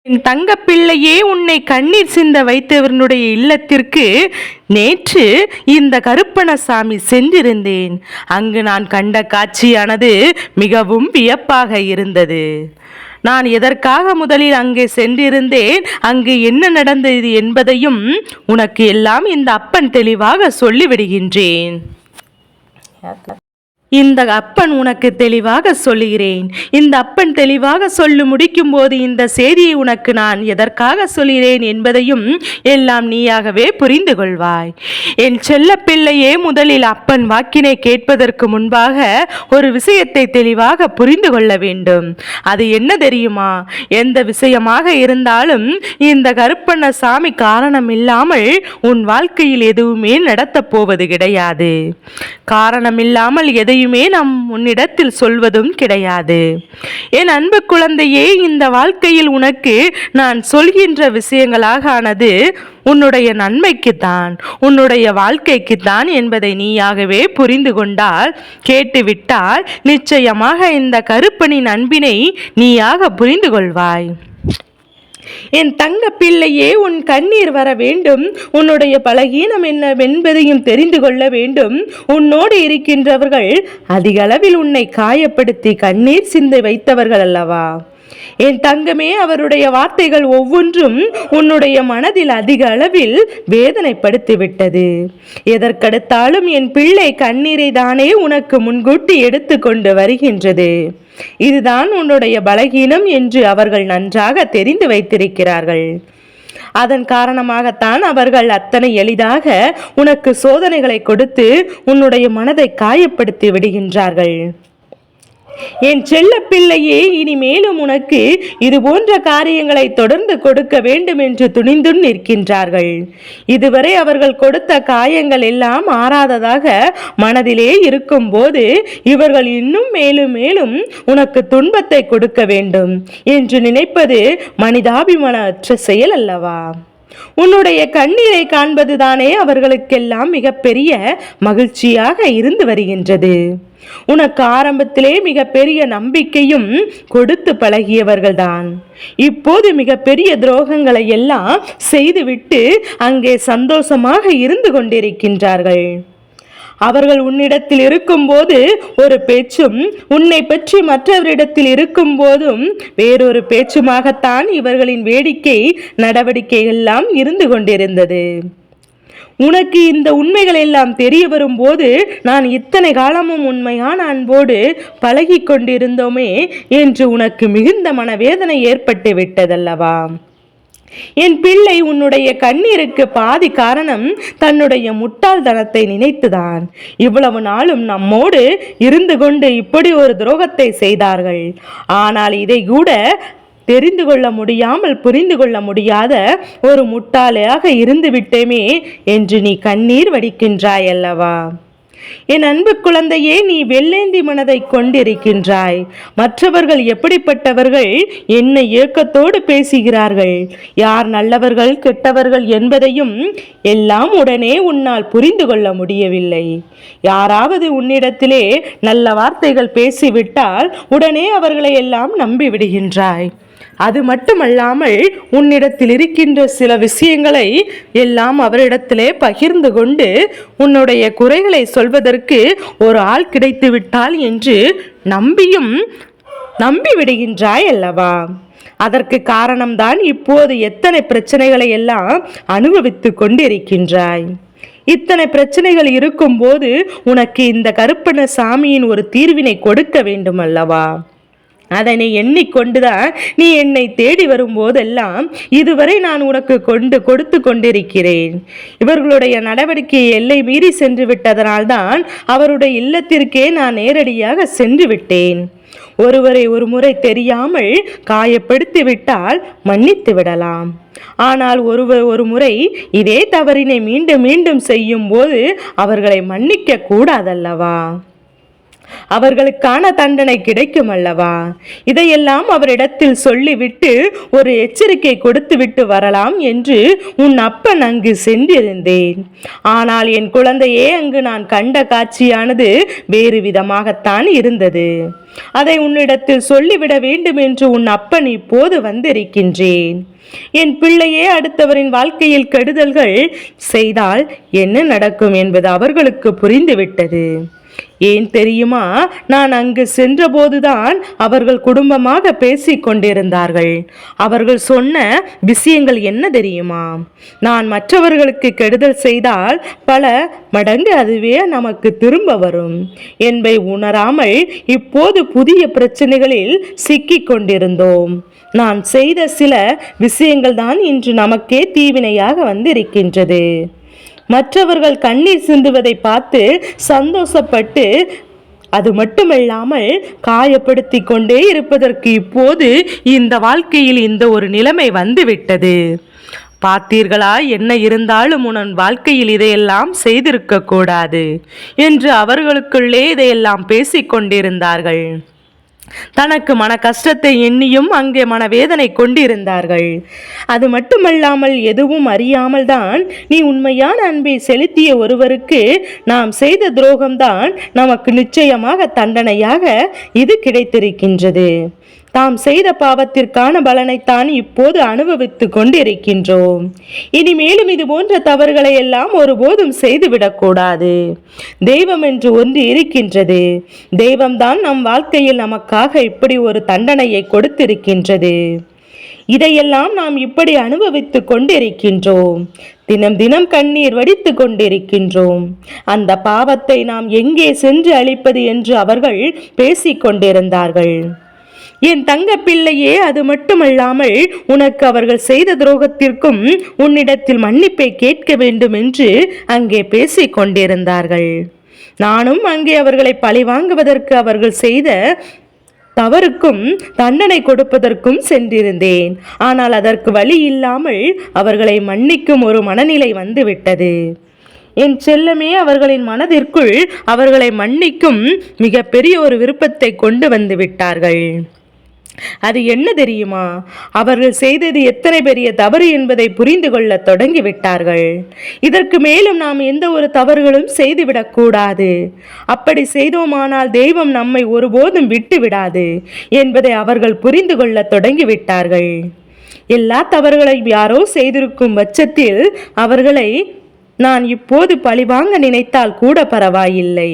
என் தங்கப்பிள்ளையே, உன்னை கண்ணீர் சிந்த வைத்தவனுடைய இல்லத்திற்கு நேற்று இந்த கருப்பணசாமி சென்றிருந்தேன். அங்கு நான் கண்ட காட்சியானது மிகவும் வியப்பாக இருந்தது. நான் எதற்காக முதலில் அங்கே சென்றிருந்தேன், அங்கு என்ன நடந்தது என்பதையும் உனக்கு எல்லாம் இந்த அப்பன் தெளிவாக சொல்லிவிடுகின்றேன். இந்த அப்பன் உனக்கு தெளிவாக சொல்லுகிறேன். இந்த அப்பன் தெளிவாக சொல்லி முடிக்கும் போது இந்த செய்தியை உனக்கு நான் எதற்காக சொல்கிறேன் என்பதையும் எல்லாம் நீயாகவே புரிந்து கொள்வாய். என் செல்ல பிள்ளையே, முதலில் அப்பன் வாக்கினை கேட்பதற்கு முன்பாக ஒரு விஷயத்தை தெளிவாக புரிந்து கொள்ள வேண்டும். அது என்ன தெரியுமா? எந்த விஷயமாக இருந்தாலும் இந்த கருப்பண்ணசாமி காரணம் இல்லாமல் உன் வாழ்க்கையில் எதுவுமே நடத்தப் போவது கிடையாது. காரணமில்லாமல் எதையுமே நாம் உன்னிடத்தில் சொல்வதும் கிடையாது. என் அன்பு குழந்தையே, இந்த வாழ்க்கையில் உனக்கு நான் சொல்கின்ற விஷயங்களாக ஆனது உன்னுடைய நன்மைக்குத்தான், உன்னுடைய வாழ்க்கைக்குத்தான் என்பதை நீயாகவே புரிந்து கொண்டால், கேட்டுவிட்டால் நிச்சயமாக இந்த கருப்பனின் அன்பினை நீயாக புரிந்து கொள்வாய். என் தங்க பிள்ளையே, உன் கண்ணீர் வர வேண்டும். உன்னுடைய பலகீனம் என்னவென்பதையும் தெரிந்து கொள்ள வேண்டும். உன்னோடு இருக்கின்றவர்கள் அதிக அளவில் உன்னை காயப்படுத்தி கண்ணீர் சிந்தை வைத்தவர்கள் அல்லவா? என் தங்கமே, அவருடைய வார்த்தைகள் ஒவ்வொன்றும் உன்னுடைய மனதில் அதிக அளவில் வேதனைப்படுத்திவிட்டது. எதற்கெடுத்தாலும் என் பிள்ளை கண்ணீரை தானே உனக்கு முன்கூட்டி எடுத்து கொண்டு வருகின்றது. இதுதான் உன்னுடைய பலகீனம் என்று அவர்கள் நன்றாக தெரிந்து வைத்திருக்கிறார்கள். அதன் காரணமாகத்தான் அவர்கள் அத்தனை எளிதாக உனக்கு சோதனைகளை கொடுத்து உன்னுடைய மனதை காயப்படுத்தி விடுகின்றார்கள். என் செல்ல பிள்ளையே, இனிமேலும் உனக்கு இது போன்ற காரியங்களை தொடர்ந்து கொடுக்க வேண்டும் என்று துணிந்து நிற்கின்றார்கள். இதுவரை அவர்கள் கொடுத்த காயங்கள் எல்லாம் ஆறாததாக மனதிலே இருக்கும் போது இவர்கள் இன்னும் மேலும் மேலும் உனக்கு துன்பத்தை கொடுக்க வேண்டும் என்று நினைப்பது மனிதாபிமானமற்ற செயல் அல்லவா? உன்னுடைய கண்ணீரை காண்பதுதானே அவர்களுக்கெல்லாம் மிகப்பெரிய மகிழ்ச்சியாக இருந்து வருகின்றது. உனக்கு ஆரம்பத்திலே மிகப்பெரிய நம்பிக்கையும் கொடுத்து பழகியவர்கள்தான் இப்போது மிகப்பெரிய துரோகங்களை எல்லாம் செய்துவிட்டு அங்கே சந்தோஷமாக இருந்து கொண்டிருக்கின்றார்கள். அவர்கள் உன்னிடத்தில் இருக்கும்போது ஒரு பேச்சும், உன்னை பற்றி மற்றவரிடத்தில் இருக்கும் போதும் வேறொரு பேச்சுமாகத்தான் இவர்களின் வேடிக்கை நடவடிக்கைகள் எல்லாம் இருந்து கொண்டிருந்தது. உனக்கு இந்த உண்மைகள் எல்லாம் தெரிய வரும்போது நான் இத்தனை காலமும் உண்மையான அன்போடு பழகி கொண்டிருந்தோமே என்று உனக்கு மிகுந்த மனவேதனை ஏற்பட்டு விட்டதல்லவா? என் பிள்ளை, உன்னுடைய கண்ணீருக்கு பாதி காரணம் தன்னுடைய முட்டாள்தனத்தை நினைத்துதான். இவ்வளவு நாளும் நம்மோடு இருந்து கொண்டு இப்படி ஒரு துரோகத்தை செய்தார்கள். ஆனால் இதை கூட தெரிந்து கொள்ள முடியாமல் புரிந்து கொள்ள முடியாத ஒரு முட்டாளையாக இருந்து விட்டேமே என்று நீ கண்ணீர் வடிக்கின்றாய் அல்லவா? என் அன்பு குழந்தையே, நீ வெள்ளேந்தி மனதை கொண்டிருக்கின்றாய். மற்றவர்கள் எப்படிப்பட்டவர்கள் என்ன ஏக்கத்தோடு பேசுகிறார்கள், யார் நல்லவர்கள் கெட்டவர்கள் என்பதையும் எல்லாம் உடனே உன்னால் புரிந்து கொள்ள முடியவில்லை. யாராவது உன்னிடத்திலே நல்ல வார்த்தைகள் பேசிவிட்டால் உடனே அவர்களை எல்லாம் நம்பிவிடுகின்றாய். அது மட்டுமல்லாமல் உன்னிடத்தில் இருக்கின்ற சில விஷயங்களை எல்லாம் அவரிடத்திலே பகிர்ந்து கொண்டு உன்னுடைய குறைகளை சொல்வதற்கு ஒரு ஆள் கிடைத்து விட்டால் என்று நம்பி விடுகின்றாய் அல்லவா? அதற்கு காரணம்தான் இப்போது எத்தனை பிரச்சனைகளை எல்லாம் அனுபவித்து கொண்டிருக்கின்றாய். இத்தனை பிரச்சனைகள் இருக்கும்போது உனக்கு இந்த கருப்பண்ணசாமியின் ஒரு தீர்வினை கொடுக்க வேண்டும் அல்லவா? அதனை எண்ணிக்கொண்டுதான் நீ என்னை தேடி வரும்போதெல்லாம் இதுவரை நான் உனக்கு கொடுத்து கொண்டிருக்கிறேன். இவர்களுடைய நடவடிக்கை எல்லை மீறி சென்று விட்டதனால்தான் அவருடைய இல்லத்திற்கே நான் நேரடியாக சென்று விட்டேன். ஒருவரை ஒரு முறை தெரியாமல் காயப்படுத்தி விட்டால் மன்னித்து விடலாம். ஆனால் ஒரு முறை இதே தவறினை மீண்டும் மீண்டும் செய்யும் போது அவர்களை மன்னிக்க கூடாதல்லவா? அவர்களுக்கான தண்டனை கிடைக்கும் அல்லவா? இதையெல்லாம் அவரிடத்தில் சொல்லிவிட்டு ஒரு எச்சரிக்கை கொடுத்துவிட்டு வரலாம் என்று உன் அப்பன் அங்கு சென்றிருந்தேன். ஆனால் என் குழந்தையே, அங்கு நான் கண்ட காட்சியானது வேறு விதமாகத்தான் இருந்தது. அதை உன்னிடத்தில் சொல்லிவிட வேண்டும் என்று உன் அப்பன் இப்போது வந்திருக்கின்றேன். என் பிள்ளையே, அடுத்தவரின் வாழ்க்கையில் கெடுதல்கள் செய்தால் என்ன நடக்கும் என்பது அவர்களுக்கு புரிந்துவிட்டது. ஏன் தெரியுமா? நான் அங்கு சென்றபோதுதான் அவர்கள் குடும்பமாக பேசிக் கொண்டிருந்தார்கள். அவர்கள் சொன்ன விஷயங்கள் என்ன தெரியுமா? நான் மற்றவர்களுக்கு கெடுதல் செய்தால் பல மடங்கு அதுவே நமக்கு திரும்ப வரும் என்பதை உணராமல் இப்போது புதிய பிரச்சனைகளில் சிக்கிக் கொண்டிருந்தோம். நான் செய்த சில விஷயங்கள் தான் இன்று நமக்கே தீவினையாக வந்திருக்கின்றது. மற்றவர்கள் கண்ணீர் சிந்துவதை பார்த்து சந்தோஷப்பட்டு அது மட்டுமல்லாமல் காயப்படுத்தி கொண்டே இருப்பதற்கு இப்போது இந்த வாழ்க்கையில் இந்த ஒரு நிலைமை வந்துவிட்டது. பார்த்தீர்களா? என்ன இருந்தாலும் உன் வாழ்க்கையில் இதையெல்லாம் செய்திருக்க கூடாது என்று அவர்களுக்குள்ளே இதையெல்லாம் பேசிக் கொண்டிருந்தார்கள். தனக்கு மன கஷ்டத்தை எண்ணியும் அங்கே மனவேதனை கொண்டிருந்தார்கள். அது மட்டுமல்லாமல் எதுவும் அறியாமல் தான் நீ உண்மையான அன்பை செலுத்திய ஒருவருக்கு நாம் செய்த துரோகம்தான் நமக்கு நிச்சயமாக தண்டனையாக இது கிடைத்திருக்கின்றது. தாம் செய்த பாவத்திற்கான பலனைத்தான் இப்போது அனுபவித்து கொண்டிருக்கின்றோம். இனிமேலும் இது போன்ற தவறுகளை எல்லாம் ஒருபோதும் செய்துவிடக்கூடாது. தெய்வம் என்று ஒன்று இருக்கின்றது. தெய்வம்தான் நம் வாழ்க்கையில் நமக்காக இப்படி ஒரு தண்டனையை கொடுத்திருக்கின்றது. இதையெல்லாம் நாம் இப்படி அனுபவித்து கொண்டிருக்கின்றோம். தினம் தினம் கண்ணீர் வடித்து கொண்டிருக்கின்றோம். அந்த பாவத்தை நாம் எங்கே சென்று அழிப்பது என்று அவர்கள் பேசிக் கொண்டிருந்தார்கள். என் தங்க பிள்ளையே, அது மட்டுமல்லாமல் உனக்கு அவர்கள் செய்த துரோகத்திற்கும் உன்னிடத்தில் மன்னிப்பை கேட்க வேண்டும் என்று அங்கே பேசிக் கொண்டிருந்தார்கள். நானும் அங்கே அவர்களை பழிவாங்குவதற்கு அவர்கள் செய்த தவறுக்கும் தண்டனை கொடுப்பதற்கும் சென்றிருந்தேன். ஆனால் அதற்கு வழி இல்லாமல் அவர்களை மன்னிக்கும் ஒரு மனநிலை வந்துவிட்டது. என் செல்லமே, அவர்களின் மனதிற்குள் அவர்களை மன்னிக்கும் மிக பெரிய ஒரு விருப்பத்தை கொண்டு வந்து விட்டார்கள். அது என்ன தெரியுமா? அவர்கள் செய்தது எத்தனை பெரிய தவறு என்பதை புரிந்து கொள்ள தொடங்கிவிட்டார்கள். இதற்கு மேலும் நாம் எந்த ஒரு தவறுகளும் செய்துவிடக்கூடாது. அப்படி செய்தோமானால் தெய்வம் நம்மை ஒருபோதும் விட்டு விடாது என்பதை அவர்கள் புரிந்து கொள்ள தொடங்கிவிட்டார்கள். எல்லா தவறுகளையும் யாரோ செய்திருக்கும் பட்சத்தில் அவர்களை நான் இப்போது பழிவாங்க நினைத்தால் கூட பரவாயில்லை,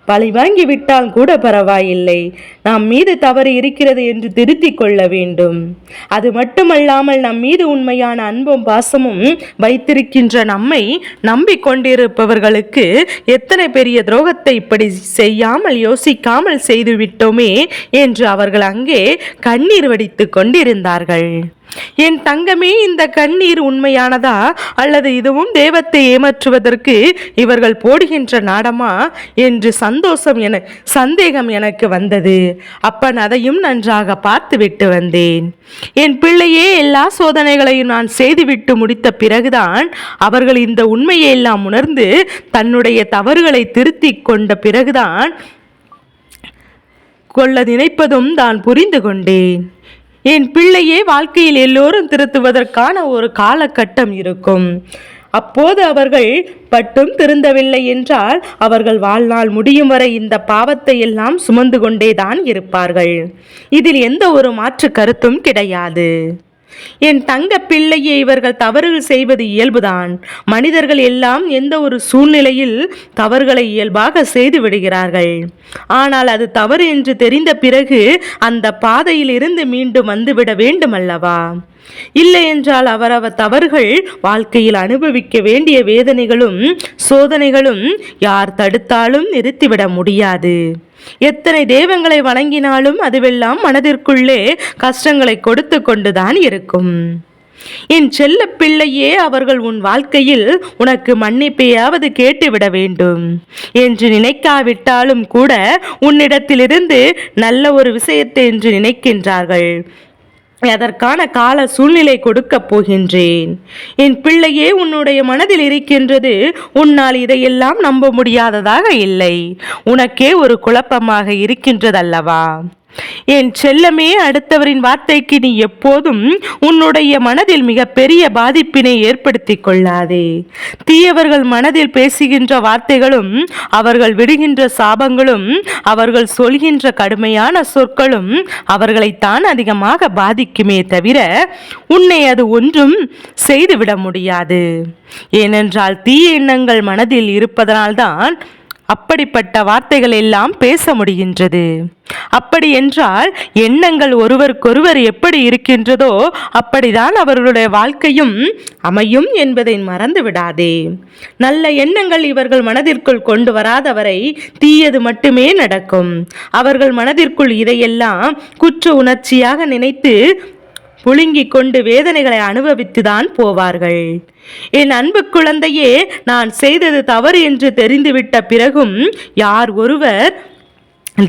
பழிவாங்கி விட்டால் கூட பரவாயில்லை. நம் மீது தவறு இருக்கிறது என்று திருத்திக் கொள்ள வேண்டும். அது மட்டுமல்லாமல் நம் மீது உண்மையான அன்பும் பாசமும் வைத்திருக்கின்ற நம்மை நம்பிக்கொண்டிருப்பவர்களுக்கு எத்தனை பெரிய துரோகத்தை இப்படி செய்யாமல் யோசிக்காமல் செய்துவிட்டோமே என்று அவர்கள் அங்கே கண்ணீர் வடித்து கொண்டிருந்தார்கள். என் தங்கமே, இந்த கண்ணீர் உண்மையானதா அல்லது இதுவும் தெய்வத்தை ஏமாற்றுவதற்கு இவர்கள் போடுகின்ற நாடமா என்று சந்தேகம் எனக்கு வந்தது. அப்பன் அதையும் நன்றாக பார்த்து விட்டு வந்தேன். என் பிள்ளையே, எல்லா சோதனைகளையும் நான் செய்துவிட்டு முடித்த பிறகுதான் அவர்கள் இந்த உண்மையை எல்லாம் உணர்ந்து தன்னுடைய தவறுகளை திருத்தி கொண்ட பிறகுதான் கொள்ள நினைப்பதும் தான் புரிந்து கொண்டேன். என் பிள்ளையே, வாழ்க்கையில் எல்லோரும் திருத்துவதற்கான ஒரு காலகட்டம் இருக்கும். அப்போது அவர்கள் பட்டும் திருந்தவில்லை என்றால் அவர்கள் வாழ்நாள் முடியும் வரை இந்த பாவத்தை எல்லாம் சுமந்து கொண்டேதான் இருப்பார்கள். இதில் எந்த ஒரு மாற்று கருத்தும் கிடையாது. என் தங்க பிள்ளையை, இவர்கள் தவறுகள் செய்வது இயல்புதான். மனிதர்கள் எல்லாம் எந்த ஒரு சூழ்நிலையில் தவறுகளை இயல்பாக செய்து விடுகிறார்கள். ஆனால் அது தவறு என்று தெரிந்த பிறகு அந்த பாதையில் இருந்து மீண்டும் வந்துவிட வேண்டும் அல்லவா? இல்லை என்றால் அவரவர் தவறுகள் வாழ்க்கையில் அனுபவிக்க வேண்டிய வேதனைகளும் சோதனைகளும் யார் தடுத்தாலும் நிறுத்திவிட முடியாது. எத்தனை தெய்வங்களை வணங்கினாலும் அதுவெல்லாம் மனதிற்குள்ளே கஷ்டங்களை கொடுத்து கொண்டுதான் இருக்கும். என் செல்ல பிள்ளையே, அவர்கள் உன் வாழ்க்கையில் உனக்கு மன்னிப்பையாவது கேட்டுவிட வேண்டும் என்று நினைக்காவிட்டாலும் கூட உன்னிடத்திலிருந்து நல்ல ஒரு விஷயத்தை என்று நினைக்கின்றார்கள். அதற்கான கால சூழ்நிலை கொடுக்கப் போகின்றேன். என் பிள்ளையே, உன்னுடைய மனதில் இருக்கின்றது. உன்னால் இதையெல்லாம் நம்ப முடியாததாக இல்லை. உனக்கே ஒரு குழப்பமாக இருக்கின்றதல்லவா? என் செல்லமே, அடுத்தவரின் வார்த்தைக்கு நீ எப்போதும் உன்னுடைய மனதில் மிக பெரிய பாதிப்பினை ஏற்படுத்தி கொள்ளாதே. தீயவர்கள் மனதில் பேசுகின்ற வார்த்தைகளும், அவர்கள் விடுகின்ற சாபங்களும், அவர்கள் சொல்கின்ற கடுமையான சொற்களும் அவர்களைத்தான் அதிகமாக பாதிக்குமே தவிர உன்னை அது ஒன்றும் செய்துவிட முடியாது. ஏனென்றால் தீய எண்ணங்கள் மனதில் இருப்பதனால்தான் அப்படிப்பட்ட வார்த்தைகள் எல்லாம் பேச முடிகின்றது. அப்படி என்றால் எண்ணங்கள் ஒருவருக்கொருவர் எப்படி இருக்கின்றதோ அப்படிதான் அவர்களுடைய வாழ்க்கையும் அமையும் என்பதை மறந்து விடாதே. நல்ல எண்ணங்கள் இவர்கள் மனதிற்குள் கொண்டு வராதவரை தீயது மட்டுமே நடக்கும். அவர்கள் மனதிற்குள் இதையெல்லாம் குற்ற உணர்ச்சியாக நினைத்து புழுங்கிக் கொண்டு வேதனைகளை அனுபவித்துதான் போவார்கள். என் அன்பு குழந்தையே, நான் செய்தது தவறு என்று தெரிந்துவிட்ட பிறகும் யார் ஒருவர்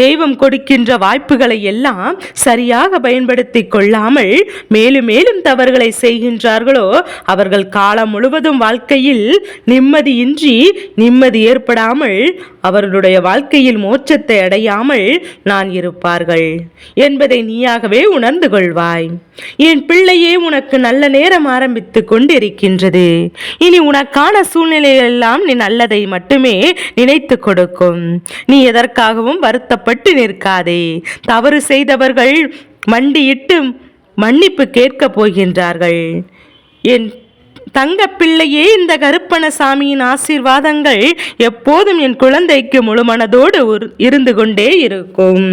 தெய்வம் கொடுக்கின்ற வாய்ப்புகளை எல்லாம் சரியாக பயன்படுத்தி கொள்ளாமல் மேலும் மேலும் தவறுகளை செய்கின்றார்களோ அவர்கள் காலம் முழுவதும் வாழ்க்கையில் நிம்மதி ஏற்படாமல் அவர்களுடைய வாழ்க்கையில் மோட்சத்தை அடையாமல் நான் இருப்பார்கள் என்பதை நீயாகவே உணர்ந்து கொள்வாய். என் பிள்ளையே, உனக்கு நல்ல நேரம் ஆரம்பித்து கொண்டிருக்கின்றது. இனி உனக்கான சூழ்நிலையெல்லாம் நீ நல்லதை மட்டுமே நினைத்து கொடுக்கும். நீ எதற்காகவும் வருத்தப்பட்டு நிற்காதே. தவறு செய்தவர்கள் மண்டியிட்டு மன்னிப்பு கேட்கப் போகின்றார்கள். என் தங்க பிள்ளையே, இந்த கருப்பணசாமியின் ஆசீர்வாதங்கள் எப்போதும் என் குழந்தைக்கு முழுமனதோடு இருந்து கொண்டே இருக்கும்.